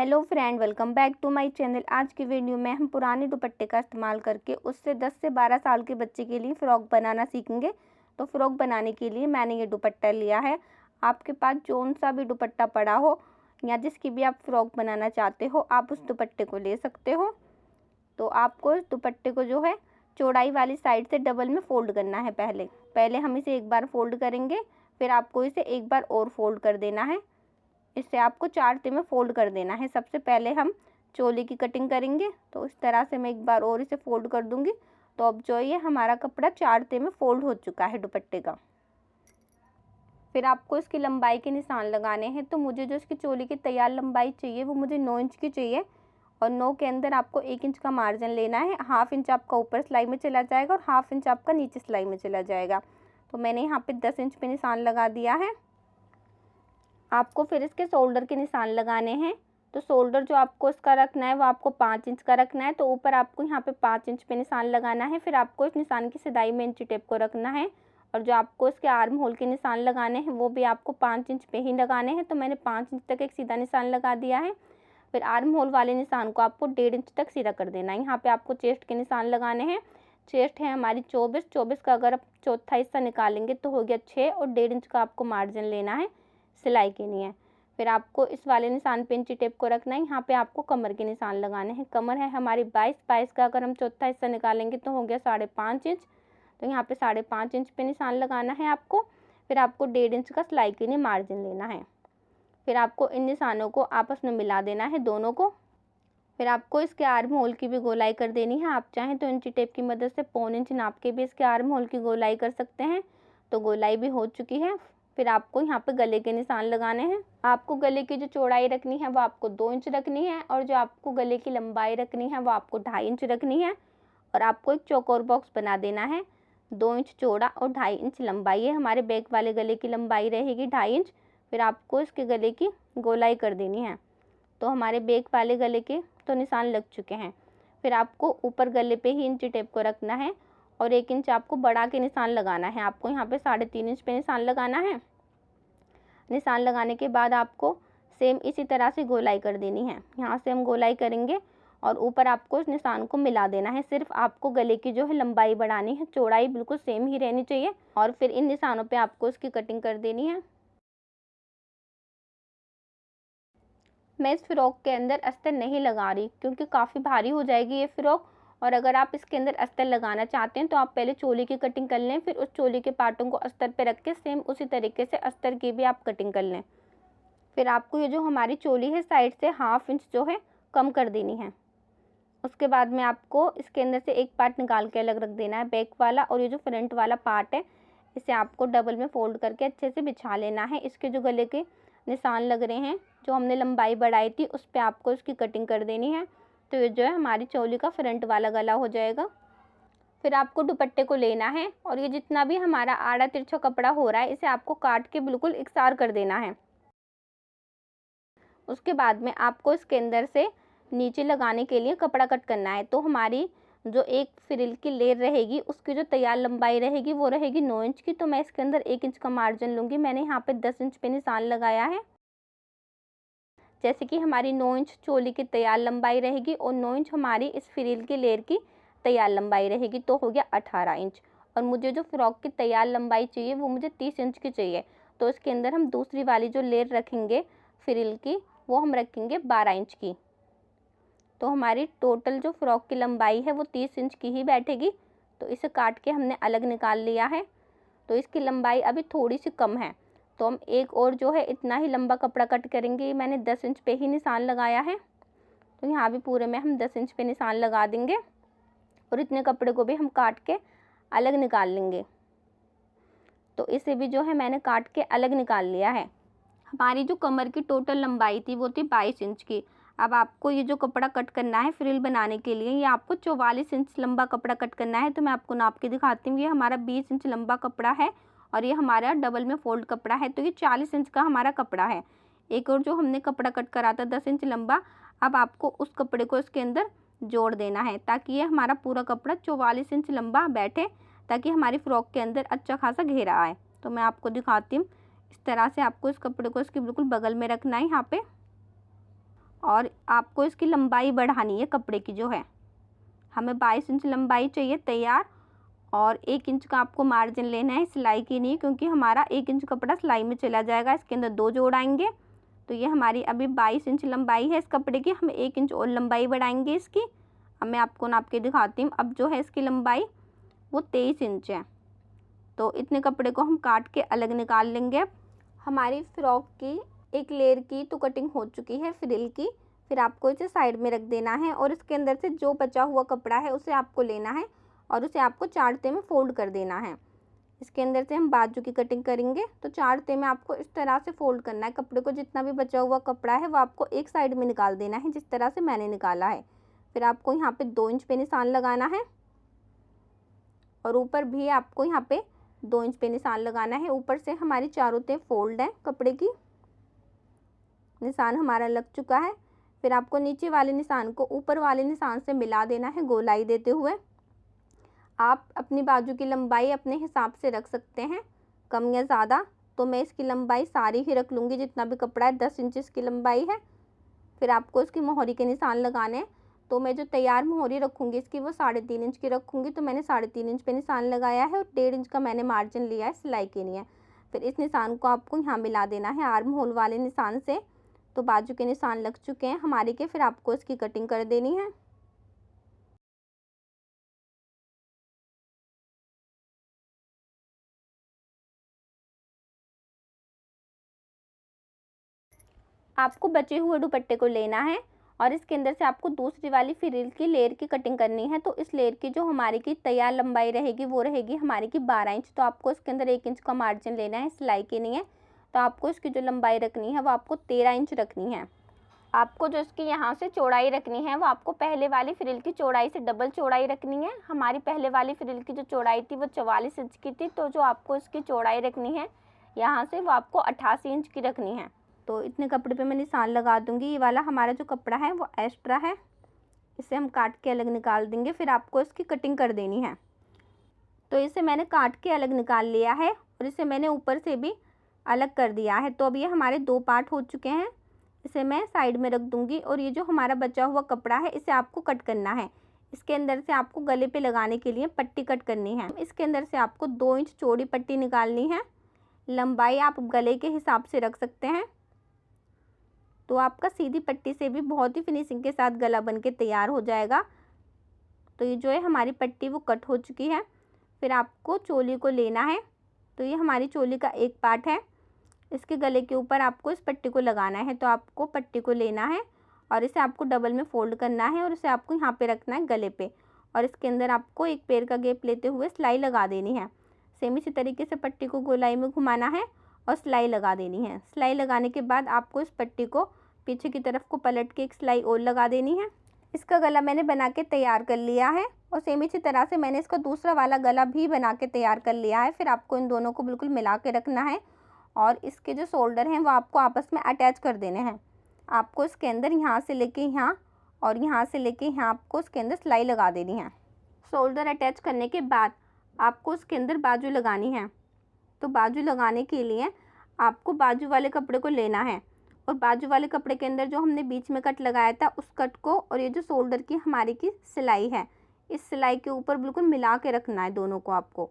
Hello friend, welcome back to my channel. आज की video में हम पुराने दुपट्टे का इस्तेमाल करके उससे 10 से 12 साल के बच्चे के लिए फ़्रॉक बनाना सीखेंगे। तो फ़्रॉक बनाने के लिए मैंने ये दुपट्टा लिया है। आपके पास जौन सा भी दुपट्टा पड़ा हो या जिसकी भी आप फ़्रॉक बनाना चाहते हो, आप उस दुपट्टे को ले सकते हो। तो आपको इस दुपट्टे को जो है चौड़ाई वाली साइड से डबल में फ़ोल्ड करना है। पहले हम इसे एक बार फ़ोल्ड करेंगे, फिर आपको इसे एक बार और फ़ोल्ड कर देना है। इसे आपको 4 ते में फ़ोल्ड कर देना है। सबसे पहले हम चोली की कटिंग करेंगे, तो इस तरह से मैं एक बार और इसे फ़ोल्ड कर दूंगी। तो अब जो ये हमारा कपड़ा 4 ते में फ़ोल्ड हो चुका है दुपट्टे का। फिर आपको इसकी लंबाई के निशान लगाने हैं। तो मुझे जो इसकी चोली की तैयार लंबाई चाहिए वो मुझे 9 इंच की चाहिए, और 9 के अंदर आपको 1 इंच का मार्जिन लेना है। हाफ इंच आपका ऊपर सिलाई में चला जाएगा और हाफ इंच आपका नीचे सिलाई में चला जाएगा। तो मैंने यहाँ पे 10 इंच पे निशान लगा दिया है। आपको फिर इसके शोल्डर के निशान लगाने हैं। तो शोल्डर जो आपको इसका रखना है वो आपको 5 इंच का रखना है। तो ऊपर आपको यहाँ पे 5 इंच पे निशान लगाना है। फिर आपको इस निशान की सिदाई में इंची टेप को रखना है, और जो आपको इसके आर्म होल के निशान लगाने हैं वो भी आपको 5 इंच पे ही लगाने हैं। तो मैंने 5 इंच तक एक सीधा निशान लगा दिया है। फिर आर्म होल वाले निशान को आपको 1.5 इंच तक सीधा कर देना है। यहाँ पे आपको चेस्ट के निशान लगाने हैं। चेस्ट है हमारी 24 का अगर आप चौथा हिस्सा निकालेंगे तो हो गया 6, और 1.5 इंच का आपको मार्जिन लेना है सिलाई के लिए। फिर आपको इस वाले निशान पे इंची टेप को रखना है। यहाँ पे आपको कमर के निशान लगाने हैं। कमर है हमारी 22 का अगर हम चौथा हिस्सा निकालेंगे तो हो गया 5.5 इंच। तो यहाँ पे 5.5 इंच पे निशान लगाना है आपको। फिर आपको 1.5 इंच का सिलाई के लिए मार्जिन लेना है। फिर आपको इन निशानों को आपस में मिला देना है दोनों को। फिर आपको इसके आर्म होल की भी गोलाई कर देनी है। आप चाहें तो इंची टेप की मदद से 1.25 इंच नाप के भी इसके आर्म होल की गोलाई कर सकते हैं। तो गोलाई भी हो चुकी है। फिर आपको यहाँ पे गले के निशान लगाने हैं। आपको गले की जो चौड़ाई रखनी है वो आपको 2 इंच रखनी है, और जो आपको गले की लंबाई रखनी है वो आपको 2.5 इंच रखनी है। और आपको एक चौकोर बॉक्स बना देना है। 2 इंच चौड़ा और 2.5 इंच लंबाई है। हमारे बैक वाले गले की लंबाई रहेगी 2.5 इंच। फिर आपको इसके गले की गोलाई कर देनी है। तो हमारे बैक वाले गले के तो निशान लग चुके हैं। फिर आपको ऊपर गले पे ही इंची टेप को रखना है, और 1 इंच आपको बढ़ा के निशान लगाना है। आपको यहाँ पे 3.5 इंच पे निशान लगाना है। निशान लगाने के बाद आपको सेम इसी तरह से गोलाई कर देनी है। यहाँ से हम गोलाई करेंगे और ऊपर आपको इस निशान को मिला देना है। सिर्फ आपको गले की जो है लंबाई बढ़ानी है, चौड़ाई बिल्कुल सेम ही रहनी चाहिए। और फिर इन निशानों पे आपको इसकी कटिंग कर देनी है। मैं इस फ़्रॉक के अंदर अस्तर नहीं लगा रही क्योंकि काफ़ी भारी हो जाएगी ये फ़्रॉक। और अगर आप इसके अंदर अस्तर लगाना चाहते हैं तो आप पहले चोली की कटिंग कर लें, फिर उस चोली के पार्टों को अस्तर पे रख के सेम उसी तरीके से अस्तर की भी आप कटिंग कर लें। फिर आपको ये जो हमारी चोली है साइड से हाफ इंच जो है कम कर देनी है। उसके बाद में आपको इसके अंदर से एक पार्ट निकाल के अलग रख देना है, बैक वाला। और ये जो फ्रंट वाला पार्ट है इसे आपको डबल में फ़ोल्ड करके अच्छे से बिछा लेना है। इसके जो गले के निशान लग रहे हैं, जो हमने लंबाई बढ़ाई थी, उस पर आपको इसकी कटिंग कर देनी है। तो ये जो है हमारी चोली का फ्रंट वाला गला हो जाएगा। फिर आपको दुपट्टे को लेना है, और ये जितना भी हमारा आड़ा तिरछा कपड़ा हो रहा है इसे आपको काट के बिल्कुल इकसार कर देना है। उसके बाद में आपको इसके अंदर से नीचे लगाने के लिए कपड़ा कट करना है। तो हमारी जो एक फ्रिल की लेयर रहेगी उसकी जो तैयार लंबाई रहेगी वो रहेगी 9 इंच की। तो मैं इसके अंदर 1 इंच का मार्जिन लूँगी। मैंने यहाँ पे 10 इंच पे निशान लगाया है। जैसे कि हमारी 9 इंच चोली की तैयार लंबाई रहेगी और 9 इंच हमारी इस फ्रिल की लेयर की तैयार लंबाई रहेगी, तो हो गया 18 इंच। और मुझे जो फ्रॉक की तैयार लंबाई चाहिए वो मुझे 30 इंच की चाहिए। तो इसके अंदर हम दूसरी वाली जो लेयर रखेंगे फ्रिल की वो हम रखेंगे 12 इंच की। तो हमारी टोटल जो फ्रॉक की लंबाई है वो 30 इंच की ही बैठेगी। तो इसे काट के हमने अलग निकाल लिया है। तो इसकी लंबाई अभी थोड़ी सी कम है, तो हम एक और जो है इतना ही लंबा कपड़ा कट करेंगे। मैंने 10 इंच पे ही निशान लगाया है, तो यहाँ भी पूरे में हम 10 इंच पे निशान लगा देंगे, और इतने कपड़े को भी हम काट के अलग निकाल लेंगे। तो इसे भी जो है मैंने काट के अलग निकाल लिया है। हमारी जो कमर की टोटल लंबाई थी वो थी 22 इंच की। अब आपको ये जो कपड़ा कट करना है फ्रिल बनाने के लिए, ये आपको 44 इंच लंबा कपड़ा कट करना है। तो मैं आपको नाप के दिखाती हूँ। ये हमारा 20 इंच लंबा कपड़ा है, और ये हमारा डबल में फोल्ड कपड़ा है। तो ये 40 इंच का हमारा कपड़ा है। एक और जो हमने कपड़ा कट करा था 10 इंच लंबा, अब आपको उस कपड़े को इसके अंदर जोड़ देना है ताकि ये हमारा पूरा कपड़ा 44 इंच लंबा बैठे, ताकि हमारी फ्रॉक के अंदर अच्छा खासा घेरा आए। तो मैं आपको दिखाती हूँ। इस तरह से आपको इस कपड़े को इसके बिल्कुल बगल में रखना है यहाँ पे। और आपको इसकी लंबाई बढ़ानी है कपड़े की जो है, हमें 22 इंच लंबाई चाहिए तैयार। और 1 इंच का आपको मार्जिन लेना है सिलाई के लिए, क्योंकि हमारा 1 इंच कपड़ा सिलाई में चला जाएगा। इसके अंदर 2 जोड़ आएंगे। तो ये हमारी अभी 22 इंच लंबाई है इस कपड़े की, हम 1 इंच और लंबाई बढ़ाएंगे इसकी। अब मैं आपको नाप के दिखाती हूँ। अब जो है इसकी लंबाई वो 23 इंच है। तो इतने कपड़े को हम काट के अलग निकाल लेंगे। हमारी फ्रॉक की एक लेयर की तो कटिंग हो चुकी है फ्रिल की। फिर आपको इसे साइड में रख देना है और इसके अंदर से जो बचा हुआ कपड़ा है उसे आपको लेना है और उसे आपको 4 ते में फोल्ड कर देना है। इसके अंदर से हम बाजू की कटिंग करेंगे। तो 4 ते में आपको इस तरह से फोल्ड करना है कपड़े को। जितना भी बचा हुआ कपड़ा है वो आपको एक साइड में निकाल देना है, जिस तरह से मैंने निकाला है। फिर आपको यहाँ पे 2 इंच पे निशान लगाना है और ऊपर भी आपको यहाँ पे 2 इंच पे निशान लगाना है। ऊपर से हमारी चारों ते फोल्ड है कपड़े की। निशान हमारा लग चुका है। फिर आपको नीचे वाले निशान को ऊपर वाले निशान से मिला देना है गोलाई देते हुए। आप अपनी बाजू की लंबाई अपने हिसाब से रख सकते हैं, कम या ज़्यादा। तो मैं इसकी लंबाई सारी ही रख लूँगी, जितना भी कपड़ा है 10 इंच इसकी लंबाई है। फिर आपको इसकी मोहरी के निशान लगाने हैं। तो मैं जो तैयार मोहरी रखूँगी इसकी वो 3.5 इंच की रखूँगी। तो मैंने 3.5 इंच पे निशान लगाया है और 1.5 इंच का मैंने मार्जिन लिया है सिलाई के लिए। फिर इस निशान को आपको यहाँ मिला देना है आर्म होल वाले निशान से। तो बाजू के निशान लग चुके हैं हमारे के। फिर आपको इसकी कटिंग कर देनी है। आपको बचे हुए दुपट्टे को लेना है और इसके अंदर से आपको दूसरी वाली फ्रिल की लेयर की कटिंग करनी है। तो इस लेयर की जो हमारी की तैयार लंबाई रहेगी वो रहेगी हमारी की 12 इंच। तो आपको इसके अंदर 1 इंच का मार्जिन लेना है सिलाई के लिए। तो आपको इसकी जो लंबाई रखनी है वो आपको 13 इंच रखनी है। आपको जो इसकी यहाँ से चौड़ाई रखनी है वो आपको पहले वाली फ्रिल की चौड़ाई से डबल चौड़ाई रखनी है। हमारी पहले वाली फ्रिल की जो चौड़ाई थी वो 44 इंच की थी। तो जो आपको इसकी चौड़ाई रखनी है यहाँ से वो आपको 88 इंच की रखनी है। तो इतने कपड़े पे मैं निशान लगा दूंगी। ये वाला हमारा जो कपड़ा है वो एक्स्ट्रा है, इसे हम काट के अलग निकाल देंगे। फिर आपको इसकी कटिंग कर देनी है। तो इसे मैंने काट के अलग निकाल लिया है और इसे मैंने ऊपर से भी अलग कर दिया है। तो अब ये हमारे 2 पार्ट हो चुके हैं। इसे मैं साइड में रख दूंगी और ये जो हमारा बचा हुआ कपड़ा है इसे आपको कट करना है। इसके अंदर से आपको गले पे लगाने के लिए पट्टी कट करनी है। इसके अंदर से आपको 2 इंच चौड़ी पट्टी निकालनी है। लंबाई आप गले के हिसाब से रख सकते हैं। तो आपका सीधी पट्टी से भी बहुत ही फिनिशिंग के साथ गला बन के तैयार हो जाएगा। तो ये जो है हमारी पट्टी वो कट हो चुकी है। फिर आपको चोली को लेना है। तो ये हमारी चोली का एक पार्ट है। इसके गले के ऊपर आपको इस पट्टी को लगाना है। तो आपको पट्टी को लेना है और इसे आपको डबल में फोल्ड करना है और इसे आपको यहाँ पे रखना है गले पे। और इसके अंदर आपको एक पैर का गैप लेते हुए सिलाई लगा देनी है। सेम इसी तरीके से पट्टी को गोलाई में घुमाना है और सिलाई लगा देनी है। सिलाई लगाने के बाद आपको इस पट्टी को पीछे की तरफ को पलट के एक सिलाई और लगा देनी है। इसका गला मैंने बना के तैयार कर लिया है और सेम इसी तरह से मैंने इसका दूसरा वाला गला भी बना के तैयार कर लिया है। फिर आपको इन दोनों को बिल्कुल मिला के रखना है और इसके जो शोल्डर हैं वो आपको आपस में अटैच कर देने हैं। आपको इसके अंदर यहाँ से लेके यहाँ और यहाँ से लेके यहाँ आपको इसके अंदर सिलाई लगा देनी है। शोल्डर अटैच करने के बाद आपको इसके अंदर बाजू लगानी है। तो बाजू लगाने के लिए आपको बाजू वाले कपड़े को लेना है और बाजू वाले कपड़े के अंदर जो हमने बीच में कट लगाया था उस कट को और ये जो शोल्डर की हमारी की सिलाई है इस सिलाई के ऊपर बिल्कुल मिला के रखना है। दोनों को आपको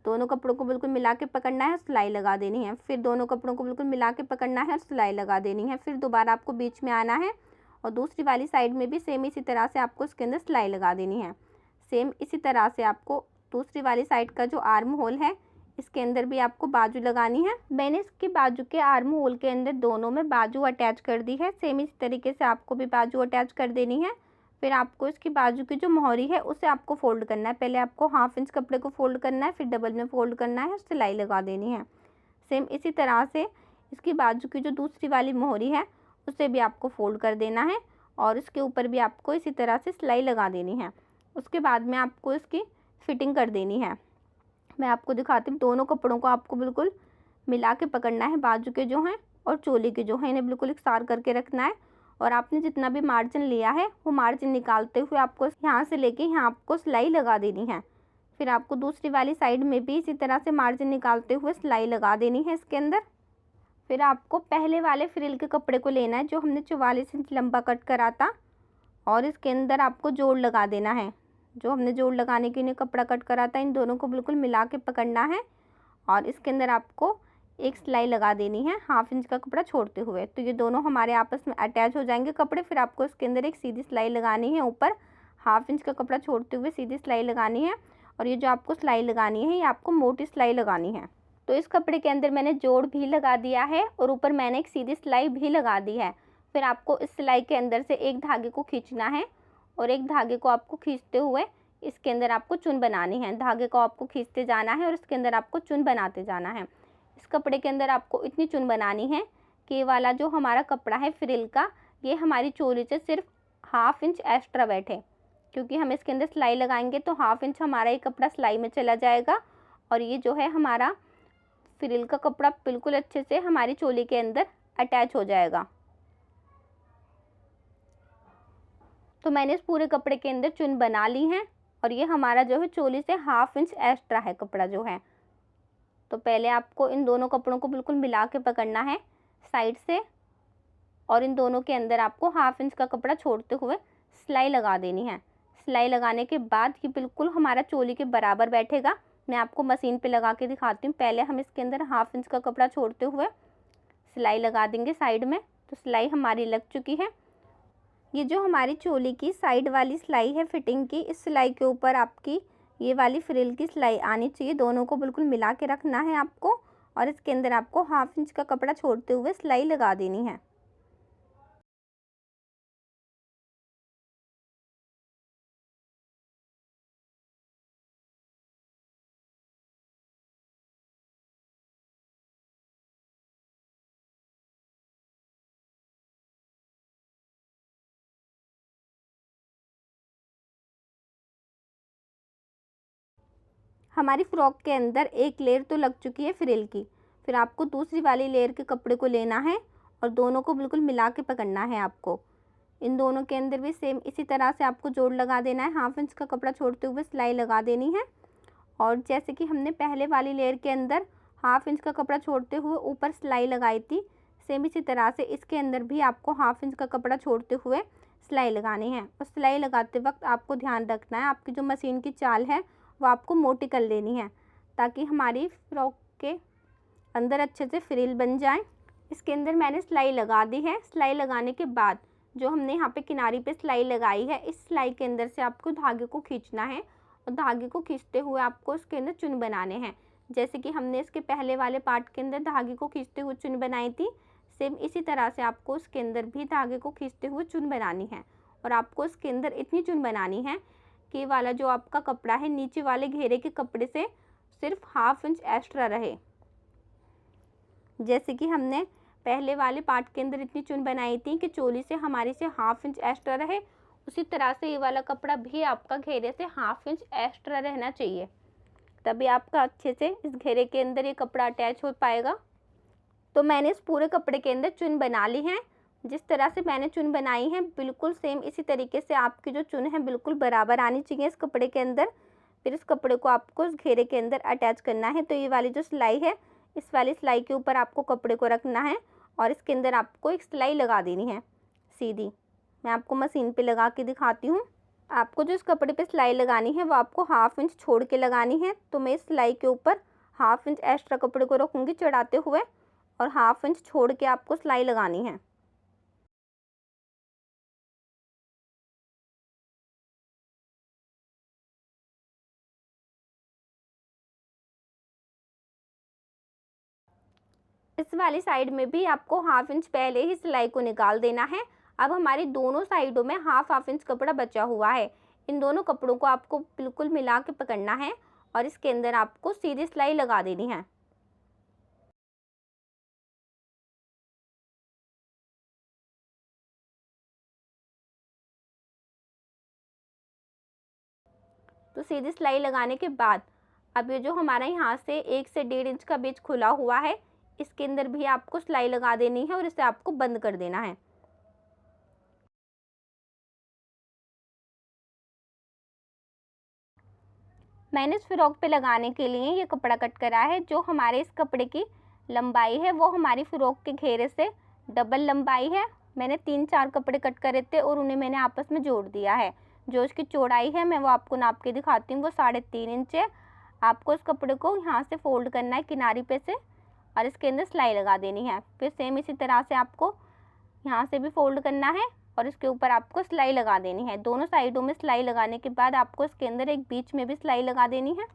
दोनों कपड़ों को बिल्कुल मिला के पकड़ना है, सिलाई लगा देनी है। फिर दोनों कपड़ों को बिल्कुल मिला के पकड़ना है और सिलाई लगा देनी है। फिर दोबारा आपको बीच में आना है और दूसरी वाली साइड में भी सेम इसी तरह से आपको इसके अंदर सिलाई लगा देनी है। सेम इसी तरह से आपको दूसरी वाली साइड का जो आर्म होल है इसके अंदर भी आपको बाजू लगानी है। मैंने इसके बाजू के आर्म होल के अंदर दोनों में बाजू अटैच कर दी है। सेम इसी तरीके से आपको भी बाजू अटैच कर देनी है। फिर आपको इसकी बाजू की जो मोहरी है उसे आपको फोल्ड करना है। पहले आपको 1/2 इंच कपड़े को फोल्ड करना है, फिर डबल में फोल्ड करना है, सिलाई लगा देनी है। सेम इसी तरह से इसकी बाजू की जो दूसरी वाली मोहरी है उसे भी आपको फोल्ड कर देना है और इसके ऊपर भी आपको इसी तरह से सिलाई लगा देनी है। उसके बाद में आपको इसकी फिटिंग कर देनी है। मैं आपको दिखाती हूँ। दोनों कपड़ों को आपको बिल्कुल मिला के पकड़ना है, बाजू के जो हैं और चोली के जो हैं इन्हें बिल्कुल एकसार करके रखना है। और आपने जितना भी मार्जिन लिया है वो मार्जिन निकालते हुए आपको यहाँ से लेके यहाँ आपको सिलाई लगा देनी है। फिर आपको दूसरी वाली साइड में भी इसी तरह से मार्जिन निकालते हुए सिलाई लगा देनी है इसके अंदर। फिर आपको पहले वाले फ्रिल के कपड़े को लेना है जो हमने 44 इंच लंबा कट करा था, और इसके अंदर आपको जोड़ लगा देना है। जो हमने जोड़ लगाने के लिए कपड़ा कट करा था, इन दोनों को बिल्कुल मिला के पकड़ना है और इसके अंदर आपको एक सिलाई लगा देनी है 1/2 इंच का कपड़ा छोड़ते हुए। तो ये दोनों हमारे आपस में अटैच हो जाएंगे कपड़े। फिर आपको इसके अंदर एक सीधी सिलाई लगानी है, ऊपर 1/2 इंच का कपड़ा छोड़ते हुए सीधी सिलाई लगानी है। और ये जो आपको सिलाई लगानी है, ये आपको मोटी सिलाई लगानी है। तो इस कपड़े के अंदर मैंने जोड़ भी लगा दिया है और ऊपर मैंने एक सीधी सिलाई भी लगा दी है। फिर आपको इस सिलाई के अंदर से एक धागे को खींचना है और एक धागे को आपको खींचते हुए इसके अंदर आपको चुन बनानी है। धागे को आपको खींचते जाना है और इसके अंदर आपको चुन बनाते जाना है। इस कपड़े के अंदर आपको इतनी चुन बनानी है कि ये वाला जो हमारा कपड़ा है फ्रिल का, ये हमारी चोली से सिर्फ 1/2 इंच एक्स्ट्रा बैठे, क्योंकि हम इसके अंदर सिलाई लगाएंगे तो 1/2 इंच हमारा ये कपड़ा सिलाई में चला जाएगा और ये जो है हमारा फ्रिल का कपड़ा बिल्कुल अच्छे से हमारी चोली के अंदर अटैच हो जाएगा। तो मैंने इस पूरे कपड़े के अंदर चुन बना ली है और ये हमारा जो है चोली से 1/2 इंच एक्स्ट्रा है कपड़ा जो है। तो पहले आपको इन दोनों कपड़ों को बिल्कुल मिला के पकड़ना है साइड से और इन दोनों के अंदर आपको 1/2 इंच का कपड़ा छोड़ते हुए सिलाई लगा देनी है। सिलाई लगाने के बाद ये बिल्कुल हमारा चोली के बराबर बैठेगा। मैं आपको मशीन पे लगा के दिखाती हूँ। पहले हम इसके अंदर 1/2 इंच का कपड़ा छोड़ते हुए सिलाई लगा देंगे साइड में। तो सिलाई हमारी लग चुकी है। ये जो हमारी चोली की साइड वाली सिलाई है फिटिंग की, इस सिलाई के ऊपर आपकी ये वाली फ्रिल की सिलाई आनी चाहिए। दोनों को बिल्कुल मिला के रखना है आपको और इसके अंदर आपको 1/2 इंच का कपड़ा छोड़ते हुए सिलाई लगा देनी है। हमारी फ्रॉक के अंदर एक लेयर तो लग चुकी है फ्रिल की। फिर आपको दूसरी वाली लेयर के कपड़े को लेना है और दोनों को बिल्कुल मिला के पकड़ना है आपको। इन दोनों के अंदर भी सेम इसी तरह से आपको जोड़ लगा देना है। 1/2 इंच का कपड़ा छोड़ते हुए सिलाई लगा देनी है और जैसे कि हमने पहले वाली लेयर के अंदर 1/2 इंच का कपड़ा छोड़ते हुए ऊपर सिलाई लगाई थी, सेम इसी तरह से इसके अंदर भी आपको 1/2 इंच का कपड़ा छोड़ते हुए सिलाई लगानी है। और सिलाई लगाते वक्त आपको ध्यान रखना है आपकी जो मशीन की चाल है वो आपको मोटी कर लेनी है, ताकि हमारी फ्रॉक के अंदर अच्छे से फ्रिल बन जाए। इसके अंदर मैंने सिलाई लगा दी है। सिलाई लगाने के बाद जो हमने यहाँ पे किनारी पे सिलाई लगाई है, इस सिलाई के अंदर से आपको धागे को खींचना है और धागे को खींचते हुए आपको इसके अंदर चुन बनाने हैं। जैसे कि हमने इसके पहले वाले पार्ट के अंदर धागे को खींचते हुए चुन बनाई थी, सेम इसी तरह से आपको इसके अंदर भी धागे को खींचते हुए चुन बनानी है। और आपको इसके अंदर इतनी चुन बनानी है कि वाला जो आपका कपड़ा है नीचे वाले घेरे के कपड़े से सिर्फ 1/2 इंच एक्स्ट्रा रहे। जैसे कि हमने पहले वाले पार्ट के अंदर इतनी चुन बनाई थी कि चोली से हमारी से 1/2 इंच एक्स्ट्रा रहे, उसी तरह से ये वाला कपड़ा भी आपका घेरे से 1/2 इंच एक्स्ट्रा रहना चाहिए, तभी आपका अच्छे से इस घेरे के अंदर ये कपड़ा अटैच हो पाएगा। तो मैंने इस पूरे कपड़े के अंदर चुन बना ली है। जिस तरह से मैंने चुन बनाई है बिल्कुल सेम इसी तरीके से आपकी जो चुन है बिल्कुल बराबर आनी चाहिए इस कपड़े के अंदर। फिर इस कपड़े को आपको इस घेरे के अंदर अटैच करना है। तो ये वाली जो सिलाई है, इस वाली सिलाई के ऊपर आपको कपड़े को रखना है और इसके अंदर आपको एक सिलाई लगा देनी है सीधी। मैं आपको मशीन पे लगा के दिखाती हूँ। आपको जो इस कपड़े पे सिलाई लगानी है वो आपको 1/2 इंच छोड़ के लगानी है। तो मैं इस सिलाई के ऊपर 1/2 इंच एक्स्ट्रा कपड़े को रखूँगी चढ़ाते हुए और 1/2 इंच छोड़ के आपको सिलाई लगानी है। इस वाली साइड में भी आपको 1/2 इंच पहले ही सिलाई को निकाल देना है। अब हमारी दोनों साइडों में 1/2 इंच कपड़ा बचा हुआ है। इन दोनों कपड़ों को आपको बिल्कुल मिला के पकड़ना है और इसके अंदर आपको सीधी सिलाई लगा देनी है। तो सीधी सिलाई लगाने के बाद अब ये जो हमारा यहाँ से 1 से 1.5 इंच का बीच खुला हुआ है, इसके अंदर भी आपको सिलाई लगा देनी है और इसे आपको बंद कर देना है। मैंने इस फ्रॉक पे लगाने के लिए ये कपड़ा कट करा है जो हमारे इस कपड़े की लंबाई है वो हमारी फ़्रॉक के घेरे से डबल लंबाई है। मैंने 3-4 कपड़े कट करे थे और उन्हें मैंने आपस में जोड़ दिया है। जो इसकी चौड़ाई है मैं वो आपको नाप के दिखाती हूँ, वो 3.5 इंच है। आपको इस कपड़े को यहाँ से फोल्ड करना है किनारी पे से और इसके अंदर सिलाई लगा देनी है। फिर सेम इसी तरह से आपको यहाँ से भी फोल्ड करना है और इसके ऊपर आपको सिलाई लगा देनी है। दोनों साइडों में सिलाई लगाने के बाद आपको इसके अंदर एक बीच में भी सिलाई लगा देनी है।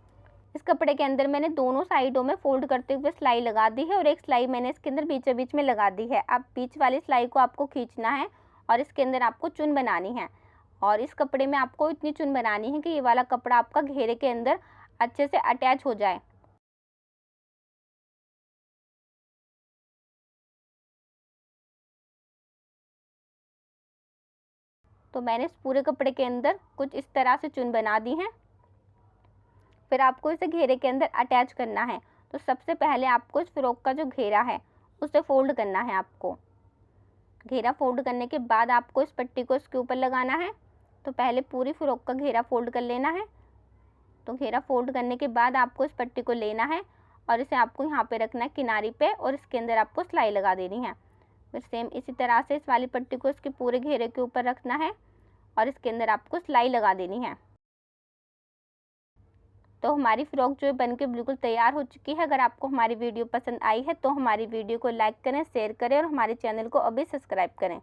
इस कपड़े के अंदर मैंने दोनों साइडों में फोल्ड करते हुए सिलाई लगा दी है और एक सिलाई मैंने इसके अंदर बीचों बीच में लगा दी है। अब बीच वाली सिलाई को आपको खींचना है और इसके अंदर आपको चुन बनानी है। और इस कपड़े में आपको इतनी चुन बनानी है कि ये वाला कपड़ा आपका घेरे के अंदर अच्छे से अटैच हो जाए। तो मैंने इस पूरे कपड़े के अंदर कुछ इस तरह से चुन बना दी है। फिर आपको इसे घेरे के अंदर अटैच करना है। तो सबसे पहले आपको इस फ्रॉक का जो घेरा है उसे फोल्ड करना है। आपको घेरा फोल्ड करने के बाद आपको इस पट्टी को इसके ऊपर लगाना है। तो पहले पूरी फ्रॉक का घेरा फोल्ड कर लेना है। तो घेरा फोल्ड करने के बाद आपको इस पट्टी को लेना है और इसे आपको यहाँ पे रखना है किनारी पे और इसके अंदर आपको सिलाई लगा देनी है। फिर सेम इसी तरह से इस वाली पट्टी को इसके पूरे घेरे के ऊपर रखना है और इसके अंदर आपको सिलाई लगा देनी है। तो हमारी फ्रॉक जो है बनके बिल्कुल तैयार हो चुकी है। अगर आपको हमारी वीडियो पसंद आई है तो हमारी वीडियो को लाइक करें, शेयर करें और हमारे चैनल को अभी सब्सक्राइब करें।